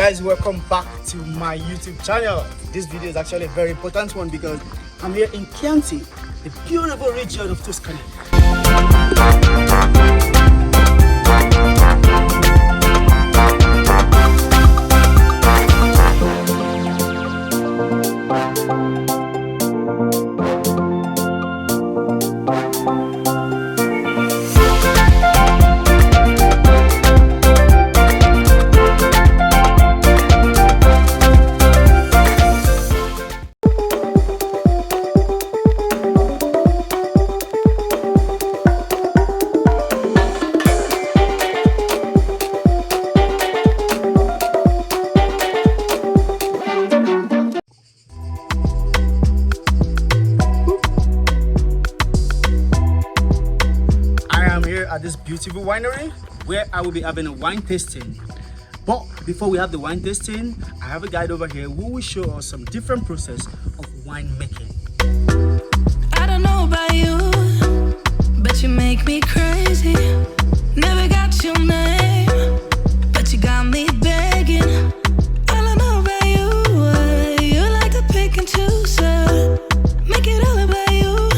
Guys, welcome back to my YouTube channel. This video is actually a very important one because I'm here in Chianti, the beautiful region of Tuscany. At this beautiful winery where I will be having a wine tasting. But before we have the wine tasting, I have a guide over here who will show us some different process of wine making. I don't know about you, but you make me crazy. Never got your name, but you got me begging. I don't know about you, you like to pick and choose, make it all about you.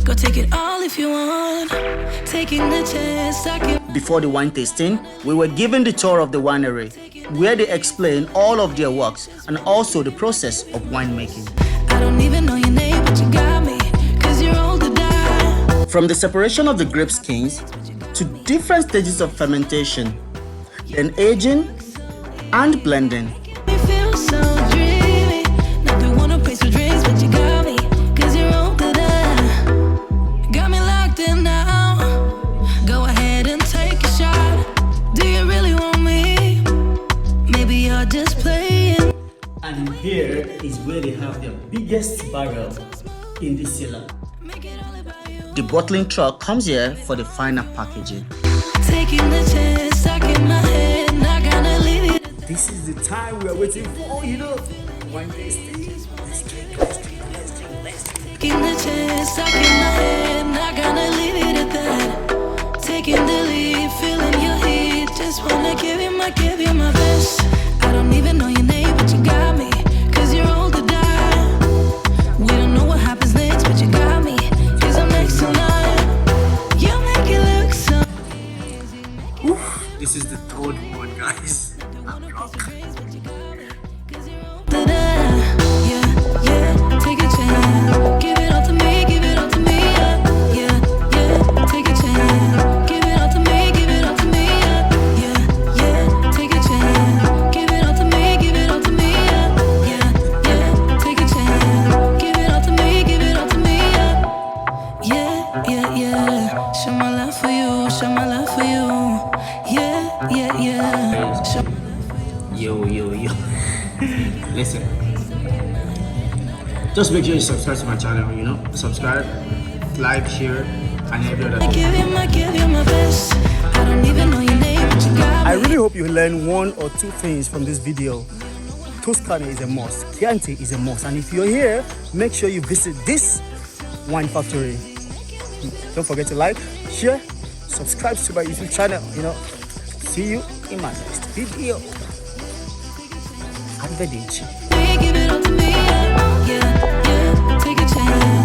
Go take it all if you want. Taking the chance I can. Before the wine tasting, we were given the tour of the winery where they explain all of their works and also the process of winemaking. I don't even know your name, but you got me, 'cause you're old to die. From the separation of the grape skins to different stages of fermentation, then aging and blending. You feel so dreamy. Not the one who pays for drinks, but you got me, 'cause you're old to die. Got me locked in now. Go ahead and take a shot. Do you really want me? Maybe you're just playing. And here is where they have their biggest barrel in the cellar. Make it all about you. The bottling truck comes here for the final packaging. Taking the chance, stuck in my head, not gonna leave it. This is the time we are waiting for, you know, wine tasting. Taking the chance, stuck in my head, not gonna leave it at that. Taking the lead, feeling your heat. Just wanna give you my best. I don't even know your name, but you got me, 'cause you're old to die. We don't know what happens next, but you got me, 'cause I'm next to none. You make it look so easy. Oof, this is the third one, guys. I'm drunk. Take a chance, give it all to me, give it all to me, take a chance, give it all to me, give it all to me, take a chance, give it all to me, give it all to me, take a chance, give it all to me, give it all to me, show my love for you, show my love for you, show. Yo. Listen. Just make sure you subscribe to my channel, you know? Subscribe, like, share, and every other thing. Give you my best. I don't even know your name, but you got me. I really hope you learn one or two things from this video. Tuscany is a must, Chianti is a must, and if you're here, make sure you visit this wine factory. Don't forget to like, share, subscribe to my YouTube channel, you know? See you in my next video. Arrivederci. Give it all to me, take a chance.